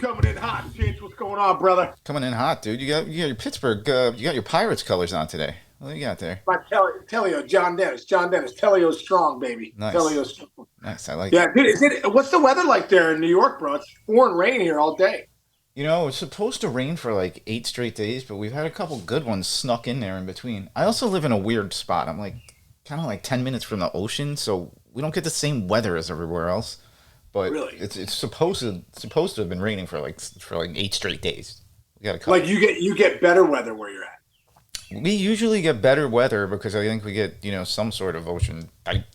coming in hot. James, what's going on, brother? Coming in hot, dude. You got your Pittsburgh. You got your Pirates colors on today. What do you got there? My Telio, John Dennis. John Dennis. Telio's strong, baby. Nice, Telio's strong. nice. I like Yeah, it. dude, what's the weather like there in New York, bro? It's pouring rain here all day. It's supposed to rain for like 8 straight days, but we've had a couple good ones snuck in there in between. I also live in a weird spot. I'm like kind of like 10 minutes from the ocean, so we don't get the same weather as everywhere else. But Really? it's supposed to have been raining for like 8 straight days. We got a couple. Like you get better weather where you're at. We usually get better weather because I think we get, some sort of ocean type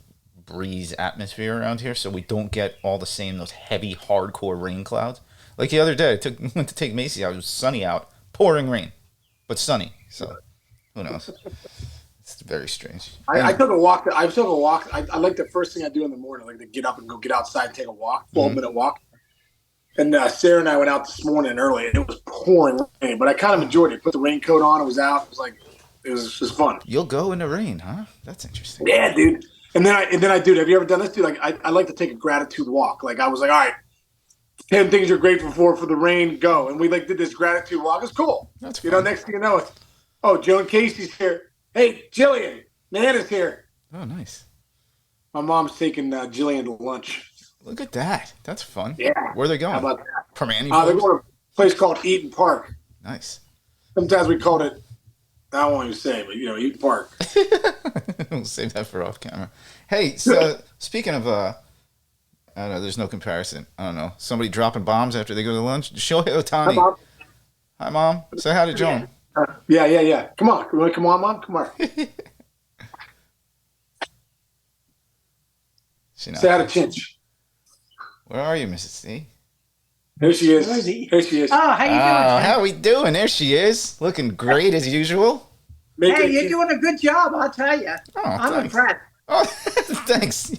breeze atmosphere around here, so we don't get all the same those heavy, hardcore rain clouds. Like the other day, went to take Macy out. It was sunny out, pouring rain, but sunny. So who knows? It's very strange. I took a walk. I took a walk. I like the first thing I do in the morning. I like to get up and go get outside and take a walk, 12-minute walk. And Sarah and I went out this morning early, and it was pouring rain, but I kind of enjoyed it. Put the raincoat on. It was out. It was like it was just fun. You'll go in the rain, huh? That's interesting. Yeah, dude. And then I, dude, have you ever done this, dude? Like, I like to take a gratitude walk. Like, I was like, all right, 10 things you're grateful for the rain, go. And we did this gratitude walk. It's cool. That's fun. Next thing you know, it's, Joan Casey's here. Hey, Jillian, Nana's here. Oh, nice. My mom's taking Jillian to lunch. Look at that. That's fun. Yeah. Where are they going? How about that? Permane They're folks? going to a place called Eaton Park. Nice. Sometimes we called it, I don't want to say, but, Eaton Park. We'll save that for off camera. Hey, so speaking of, I don't know, there's no comparison. I don't know. Somebody dropping bombs after they go to lunch? Shohei Ohtani. Hi, Mom. Hi, Mom. Say hi to Joan. Yeah. Come on. Come on, Mom. Come on. She not Say hi to there. Chinch. Where are you, Mrs. C? Here she is. Where is he? Here she is. Oh, how you doing, Ken? How we doing? There she is. Looking great as usual. Making Hey, a you're kid- doing a good job, I'll tell you. Oh, I'm thanks. impressed. Oh, thanks.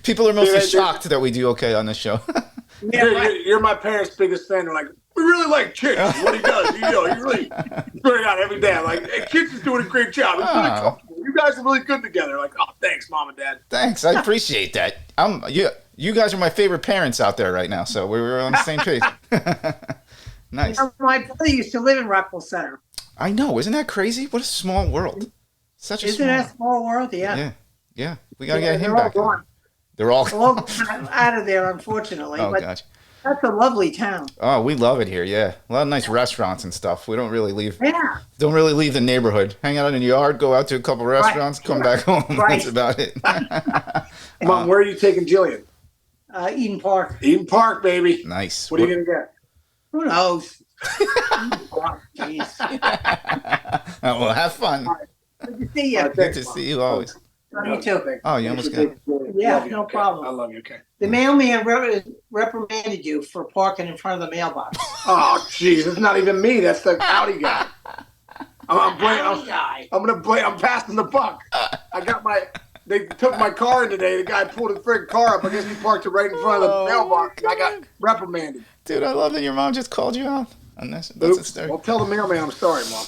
People are mostly Yeah, shocked that we do okay on this show. Yeah, right. You're my parents' biggest fan. They're like, we really like Chinch. What he does, you really bring it out every day. I'm like, hey, Chinch is doing a great job. It's really Oh. comfortable. You guys are really good together. Like, oh, thanks, Mom and Dad. Thanks. I appreciate that. You guys are my favorite parents out there right now, so we're on the same page. Nice. My brother used to live in Rockville Center. I know. Isn't that crazy? What a small world. Such a Isn't small that a small world? Yeah. Yeah. We got to Yeah, get him they're all back. gone. They're all They're all gone out of there, unfortunately. Oh, but gosh. that's a lovely town. Oh, we love it here, yeah. A lot of nice restaurants and stuff. We don't really leave Yeah. the neighborhood. Hang out in the yard, go out to a couple restaurants, come back home. Right. That's about it. Mom, where are you taking Jillian? Eden Park. Eden Park, baby. Nice. What are you going to get? Who knows? Oh, jeez. Well, have fun. Good to see you. All right, Good to see you always. You too. Oh, you almost got Yeah, Love you, no okay? problem. I love you, okay? The mailman reprimanded you for parking in front of the mailbox. Oh, jeez. It's not even me. That's the Audi guy. I'm passing the buck. They took my car in today. The guy pulled his freaking car up. I guess he parked it right in front of the mailbox, and I got reprimanded. Dude, I love that your mom just called you out. And that's Oops. hysterical. Well, tell the mailman I'm sorry, Mom.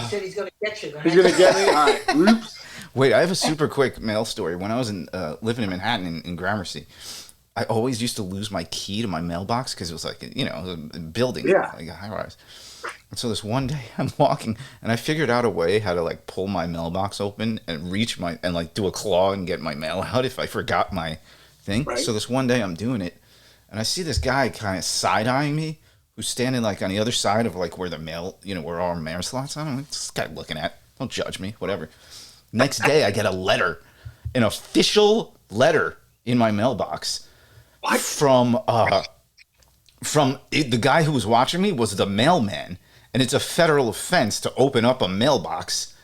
He said he's going to get you. He's going to get me? All right. Oops. Wait, I have a super quick mail story. When I was living in Manhattan in Gramercy, I always used to lose my key to my mailbox because it was like, a building, like a high rise. And so this one day I'm walking and I figured out a way how to like pull my mailbox open and reach and like do a claw and get my mail out if I forgot my thing. Right. So this one day I'm doing it and I see this guy kind of side-eyeing me who's standing like on the other side of like where the mail, where our mail slots are. I'm like, this guy looking at, don't judge me, whatever. Next day I get a letter, an official letter in my mailbox from the guy who was watching me was the mailman, and it's a federal offense to open up a mailbox,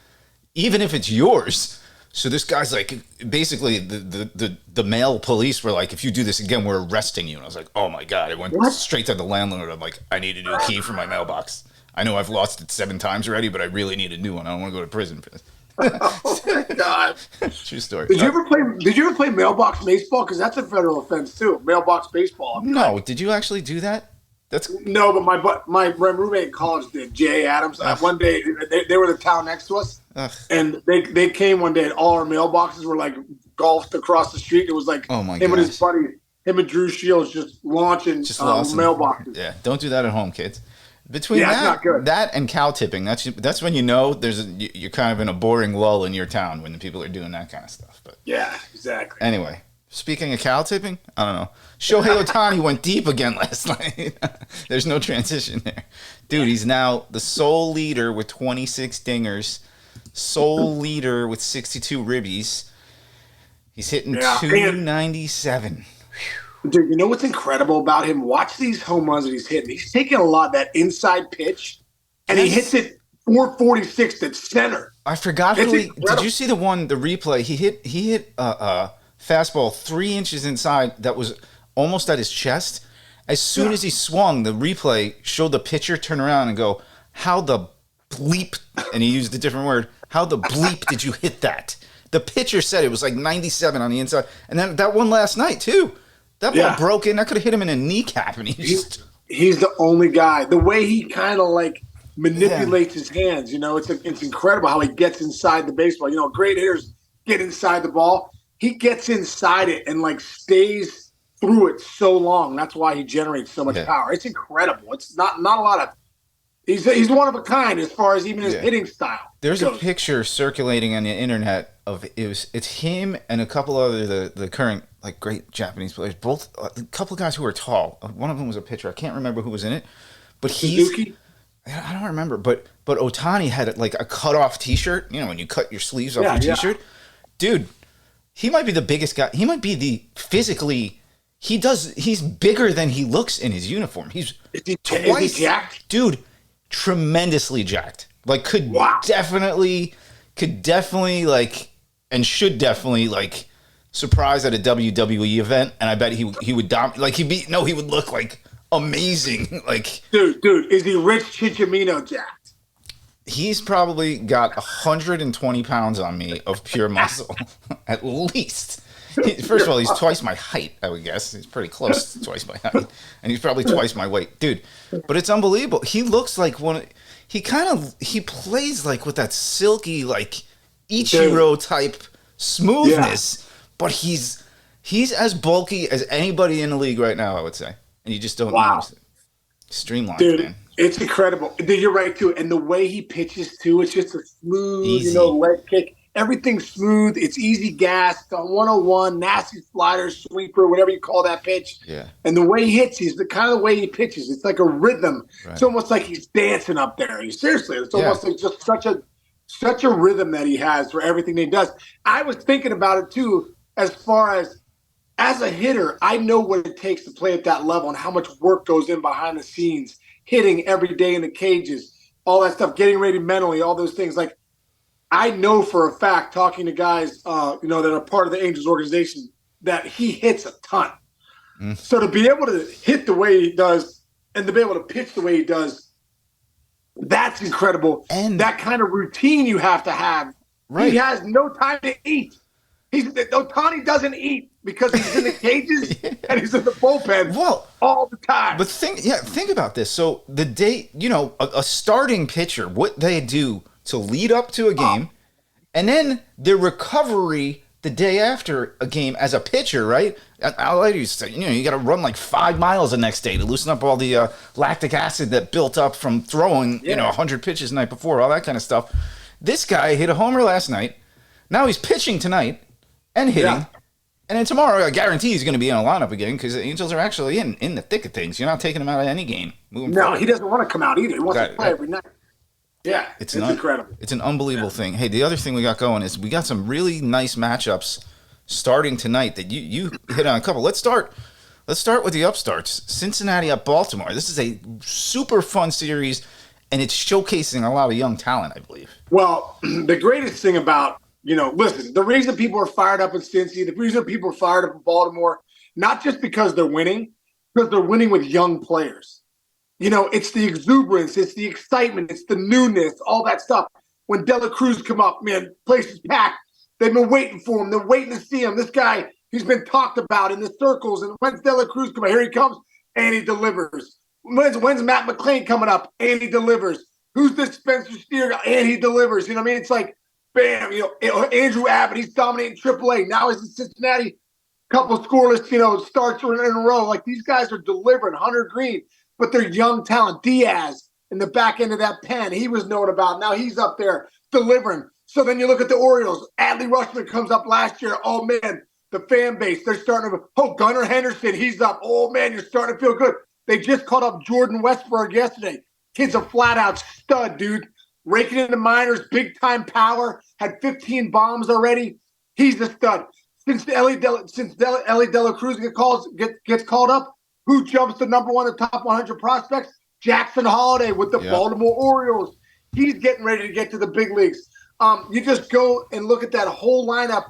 even if it's yours. So this guy's like, basically, the mail police were like, if you do this again, we're arresting you. And I was like, oh my God. I went straight to the landlord. I'm like, I need a new key for my mailbox. I know I've lost it 7 times already, but I really need a new one. I don't want to go to prison for this. Oh, my God. True story. Did you ever play mailbox baseball? Because that's a federal offense, too. Mailbox baseball. No, did you actually do that? That's No, but my roommate in college did, Jay Adams. One day, they were the town next to us. Ugh. And they came one day and all our mailboxes were like golfed across the street. It was like Oh my him and his gosh. buddy him and Drew Shields just launching mailboxes. Yeah, don't do that at home, kids. Between it's not good. that and cow tipping, that's when you know you're kind of in a boring lull in your town when the people are doing that kind of stuff. But yeah, exactly. Anyway, speaking of cow tipping, I don't know. Shohei Ohtani went deep again last night. There's no transition there. Dude, he's now the sole leader with 26 dingers, sole leader with 62 ribbies. He's hitting 297. Dude, you know what's incredible about him? Watch these home runs that he's hitting. He's taking a lot of that inside pitch, and he hits it 446 at center. I forgot who he... Did you see the replay? He hit a fastball 3 inches inside that was almost at his chest. As soon as he swung, the replay showed the pitcher turn around and go, how the bleep, and he used a different word, how the bleep did you hit that? The pitcher said it was like 97 on the inside. And then that one last night, too. That ball broke in. That could have hit him in a kneecap. And he's the only guy. The way he kind of like manipulates his hands, it's incredible how he gets inside the baseball. Great hitters get inside the ball. He gets inside it and like stays through it so long. That's why he generates so much power. It's incredible. It's not a lot of. He's one of a kind as far as even his hitting style. There's a picture circulating on the internet of it's him and a couple other the current like great Japanese players, both a couple of guys who are tall. One of them was a pitcher. I can't remember who was in it, but Suzuki? I don't remember. But Ohtani had like a cut off T-shirt. When you cut your sleeves off your T-shirt, dude. He might be the biggest guy. He might be the physically. He's bigger than he looks in his uniform. Is he jacked? Dude, tremendously jacked. Like could definitely like and should definitely like surprise at a WWE event, and I bet he would he would look like amazing. Like dude, is he Rich Chichimino jacked? He's probably got 120 pounds on me of pure muscle, at least. First of all, he's twice my height, I would guess. He's pretty close to twice my height, and he's probably twice my weight, dude. But it's unbelievable. He looks like he plays like with that silky like Ichiro type smoothness. But he's as bulky as anybody in the league right now, I would say. And you just don't notice it. Streamlined, dude, man. It's incredible. Dude, you're right, too. And the way he pitches, too, it's just a smooth, leg kick. Everything's smooth. It's easy gas. It's on 101, nasty slider, sweeper, whatever you call that pitch. Yeah. And the way he hits, he's the kind of way he pitches. It's like a rhythm. Right. It's almost like he's dancing up there. Seriously, it's almost like just such a rhythm that he has for everything that he does. I was thinking about it, too. As far as a hitter, I know what it takes to play at that level and how much work goes in behind the scenes, hitting every day in the cages, all that stuff, getting ready mentally, all those things. Like, I know for a fact, talking to guys, that are part of the Angels organization, that he hits a ton. So to be able to hit the way he does and to be able to pitch the way he does, that's incredible. And that kind of routine you have to have. Right. He has no time to eat. Ohtani doesn't eat because he's in the cages and he's in the bullpen all the time. But think about this. So the day, a starting pitcher, what they do to lead up to a game, and then their recovery the day after a game as a pitcher, right? I'll let you say, you got to run like 5 miles the next day to loosen up all the lactic acid that built up from throwing, 100 pitches the night before, all that kind of stuff. This guy hit a homer last night. Now he's pitching tonight. And hitting. Yeah. And then tomorrow, I guarantee he's going to be in a lineup again because the Angels are actually in the thick of things. You're not taking him out of any game. He doesn't want to come out either. He wants to play every night. Yeah, it's incredible. It's an unbelievable thing. Hey, the other thing we got going is we got some really nice matchups starting tonight that you hit on a couple. Let's start with the upstarts. Cincinnati at Baltimore. This is a super fun series, and it's showcasing a lot of young talent, I believe. Well, the greatest thing about listen, the reason people are fired up in Cincy, the reason people are fired up in Baltimore, not just because they're winning, because they're winning with young players. It's the exuberance, it's the excitement, it's the newness, all that stuff. When Dela Cruz come up, man, place is packed. They've been waiting for him. They're waiting to see him. This guy, he's been talked about in the circles. And when's Dela Cruz come up? Here he comes, and he delivers. When's Matt McClain coming up? And he delivers. Who's this Spencer Steer guy? And he delivers. You know what I mean? It's like, bam, Andrew Abbott, he's dominating AAA. Now he's in Cincinnati. couple scoreless, starts in a row. Like these guys are delivering. Hunter Green, but they're young talent. Diaz in the back end of that pen, he was known about. Now he's up there delivering. So then you look at the Orioles. Adley Rutschman comes up last year. Oh man, the fan base, they're starting to. Oh, Gunnar Henderson, he's up. Oh man, you're starting to feel good. They just caught up Jordan Westberg yesterday. Kid's a flat out stud, dude. Raking in the minors, big time power. Had 15 bombs already. He's a stud. Since Ellie De La Cruz gets called up, who jumps to number one in the top 100 prospects? Jackson Holliday with the Baltimore Orioles. He's getting ready to get to the big leagues. You just go and look at that whole lineup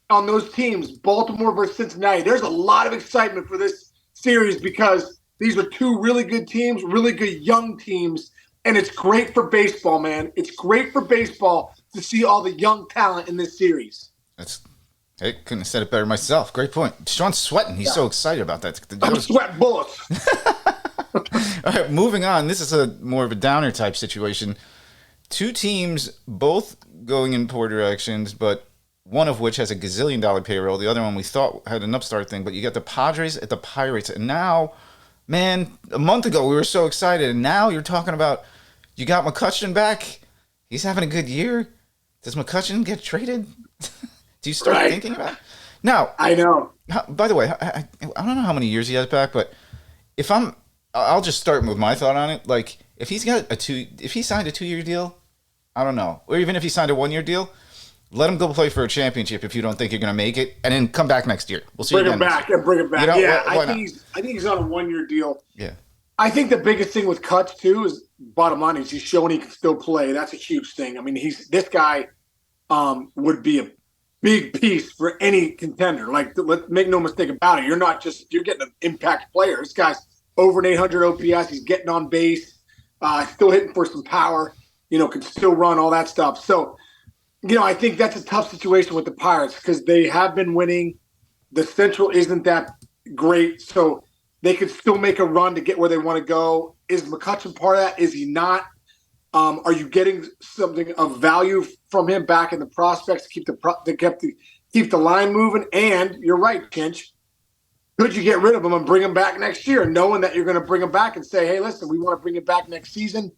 on those teams, Baltimore versus Cincinnati. There's a lot of excitement for this series because these are two really good teams, really good young teams, and it's great for baseball, man. It's great for baseball to see all the young talent in this series. I couldn't have said it better myself. Great point. Sean's sweating. He's so excited about that. I'm sweating bullets. All right, moving on. This is a more of a downer type situation. Two teams, both going in poor directions, but one of which has a gazillion-dollar payroll. The other one we thought had an upstart thing, but you got the Padres at the Pirates. And now, man, a month ago we were so excited, and now you're talking about you got McCutcheon back. He's having a good year. Does McCutcheon get traded? Do you start thinking about it? Now, I know. By the way, I don't know how many years he has back, but I'll just start with my thought on it. Like, if he signed a 2-year deal, I don't know. Or even if he signed a 1-year deal, let him go play for a championship if you don't think you're going to make it, and then come back next year. We'll see. Bring him back. I think he's on a 1-year deal. Yeah. I think the biggest thing with Cutch too is bottom line is he's showing he can still play. That's a huge thing. I mean, this guy would be a big piece for any contender. Like, let's make no mistake about it. You're getting an impact player. This guy's over an 800 OPS. He's getting on base, still hitting for some power. Can still run, all that stuff. So, I think that's a tough situation with the Pirates because they have been winning. The Central isn't that great, so they could still make a run to get where they want to go. Is McCutcheon part of that? Is he not? Are you getting something of value from him back in the prospects to keep the line moving? And you're right, Kinch. Could you get rid of him and bring him back next year, knowing that you're going to bring him back and say, "Hey, listen, we want to bring him back next season,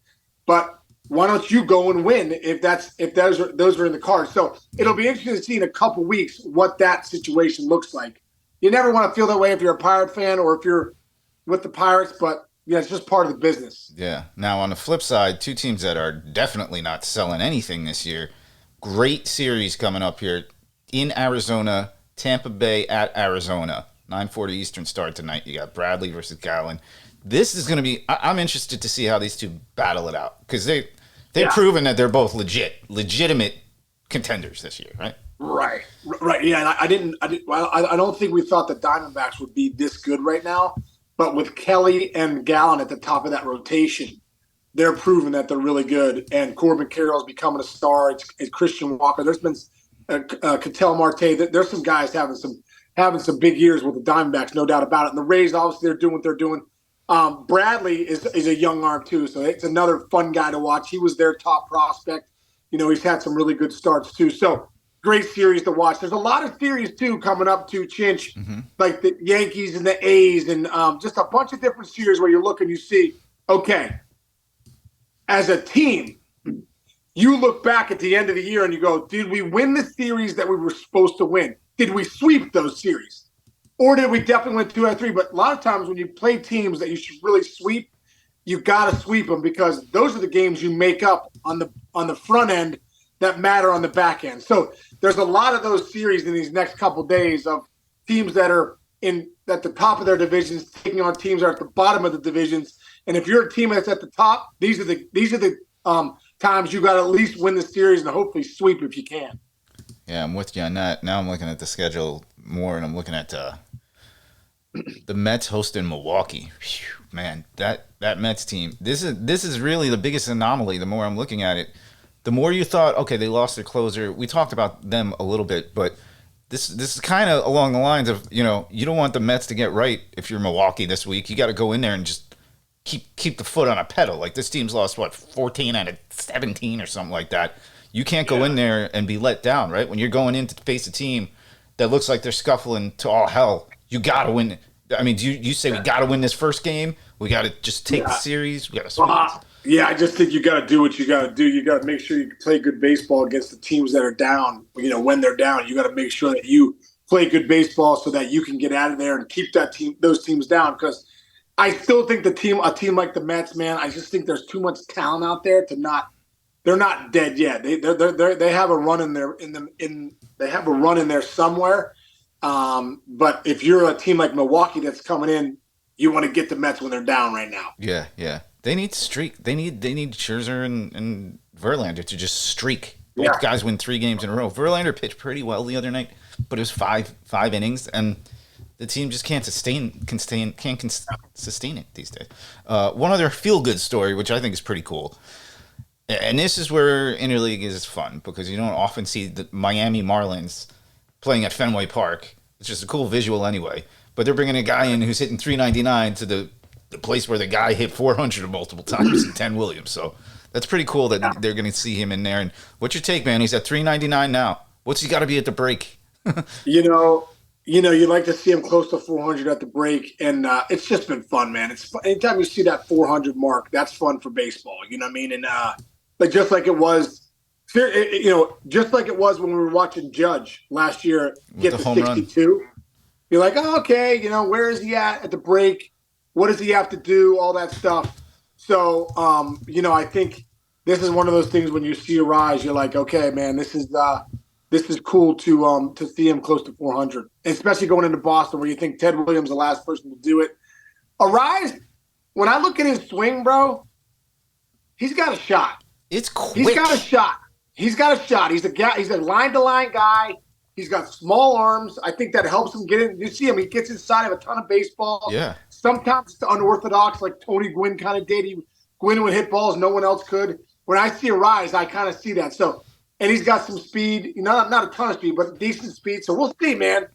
but why don't you go and win if those are in the cards?" So it'll be interesting to see in a couple weeks what that situation looks like. You never want to feel that way if you're a Pirate fan or if you're with the Pirates, but yeah, it's just part of the business. Yeah. Now, on the flip side, two teams that are definitely not selling anything this year. Great series coming up here in Arizona, Tampa Bay at Arizona. 9:40 Eastern start tonight. You got Bradley versus Gallen. This is going to be – I'm interested to see how these two battle it out because they've proven that they're both legitimate contenders this year, right? Right. Yeah, and I don't think we thought the Diamondbacks would be this good right now. But with Kelly and Gallen at the top of that rotation, they're proving that they're really good. And Corbin Carroll's becoming a star. It's Christian Walker. There's been Ketel Marte. There's some guys having some big years with the Diamondbacks, no doubt about it. And the Rays, obviously, they're doing what they're doing. Bradley is a young arm too, so it's another fun guy to watch. He was their top prospect. He's had some really good starts too. So great series to watch. There's a lot of series too coming up to Chinch, like the Yankees and the A's, and just a bunch of different series where you look and you see, okay, as a team, you look back at the end of the year and you go, did we win the series that we were supposed to win? Did we sweep those series? Or did we definitely win 2 out of 3? But a lot of times when you play teams that you should really sweep, you got to sweep them because those are the games you make up on the front end that matter on the back end. So there's a lot of those series in these next couple days of teams that are at the top of their divisions taking on teams that are at the bottom of the divisions. And if you're a team that's at the top, these are the times you got to at least win the series and hopefully sweep if you can. Yeah, I'm with you on that. Now I'm looking at the schedule more, and I'm looking at the Mets hosting Milwaukee. Whew, man, that Mets team. This is really the biggest anomaly. The more I'm looking at it, the more you thought, okay, they lost their closer. We talked about them a little bit, but this is kind of along the lines of you don't want the Mets to get right if you're Milwaukee this week. You got to go in there and just keep the foot on a pedal. Like this team's lost 14 out of 17 or something like that. You can't go in there and be let down, right? When you're going in to face a team that looks like they're scuffling to all hell, you got to win. I mean, do you say we got to win this first game? We got to just take the series. We got to. Yeah, I just think you got to do what you got to do. You got to make sure you play good baseball against the teams that are down. When they're down, you got to make sure that you play good baseball so that you can get out of there and keep those teams down. Because I still think a team like the Mets, man, I just think there's too much talent out there to not. They're not dead yet. They have a run in there they have a run in there somewhere. But if you're a team like Milwaukee that's coming in, you want to get the Mets when they're down right now. Yeah, yeah. They need streak. They need Scherzer and Verlander to just streak. Both guys win 3 games in a row. Verlander pitched pretty well the other night, but it was five innings, and the team just can't sustain it these days. One other feel-good story, which I think is pretty cool, and this is where interleague is fun because you don't often see the Miami Marlins playing at Fenway Park. It's just a cool visual anyway. But they're bringing a guy in who's hitting 399 to the place where the guy hit 400 multiple times in 10 Williams. So that's pretty cool that they're going to see him in there. And what's your take, man? He's at 399 now. What's he got to be at the break? You like to see him close to 400 at the break, and it's just been fun, man. It's fun. Anytime you see that 400 mark, that's fun for baseball. You know what I mean? And but just like it was, just like it was when we were watching Judge last year get to 62. Run. You're like, oh, okay, where is he at the break? What does he have to do? All that stuff. So, I think this is one of those things when you see a rise, you're like, okay, man, this is cool to see him close to 400, especially going into Boston where you think Ted Williams the last person to do it. Arise, when I look at his swing, bro, he's got a shot. It's quick. He's got a shot. He's a line-to-line guy. He's got small arms. I think that helps him get in. You see him. He gets inside of a ton of baseball. Yeah. Sometimes it's unorthodox, like Tony Gwynn kind of did. Gwynn would hit balls no one else could. When I see a rise, I kind of see that. So, and he's got some speed. Not a ton of speed, but decent speed. So we'll see, man.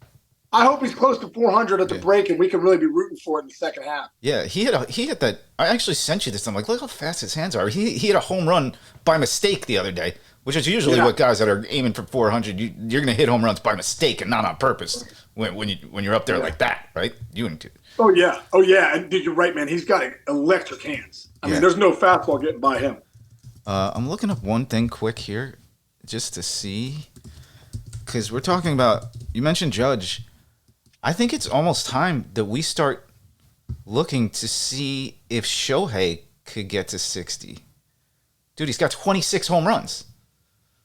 I hope he's close to 400 at the break, and we can really be rooting for it in the second half. Yeah, he hit that. I actually sent you this. I'm like, look how fast his hands are. He hit a home run by mistake the other day. Which is usually what guys that are aiming for 400, you're going to hit home runs by mistake and not on purpose when you're up there like that, right? Oh yeah, and dude, you're right, man. He's got electric hands. I mean, there's no fastball getting by him. I'm looking up one thing quick here, just to see, because we're talking about. You mentioned Judge. I think it's almost time that we start looking to see if Shohei could get to 60. Dude, he's got 26 home runs.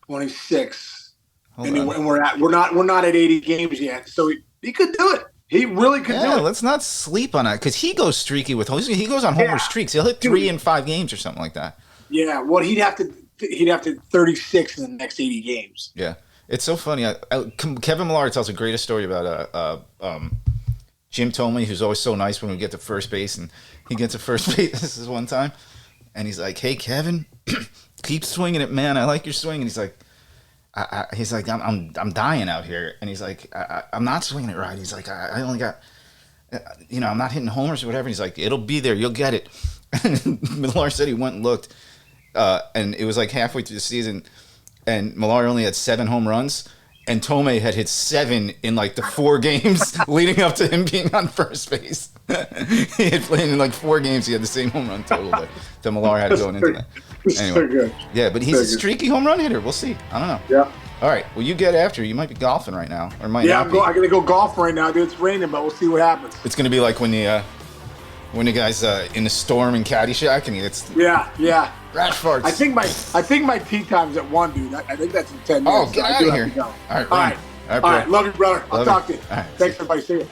26, and we're not at 80 games yet, so he could do it. He really could do it. Let's not sleep on it because he goes streaky he goes on homer streaks. He'll hit 3 in 5 games or something like that. Yeah, well, he'd have to 36 in the next 80 games. Yeah, it's so funny. Kevin Millar tells a great story about Jim Thome, who's always so nice when we get to first base, and he gets to first base. This is one time, and he's like, "Hey, Kevin." Keep swinging it, man. I like your swing. And he's like, I'm dying out here. And he's like, I'm not swinging it right. He's like, I only got, I'm not hitting homers or whatever. He's like, it'll be there. You'll get it. And Millar said he went and looked, and it was like halfway through the season, and Millar only had 7 home runs, and Thome had hit 7 in like the 4 games leading up to him being on first base. He had played in like 4 games. He had the same home run total that Millar had going into that. Anyway, so good. Yeah, but he's a streaky home run hitter. We'll see. I don't know. Yeah. All right. Well, you get after. You might be golfing right now, or might not be. I'm gonna go golf right now, dude. It's raining, but we'll see what happens. It's gonna be like when the guy's in the storm in Caddyshack, and he hits. Yeah. Rat farts. I think my tee time's at 1, dude. I think that's in 10 minutes. Oh, get out of here! All right. All right. Love you, brother. I'll talk to you. All right. Thanks, everybody. See you.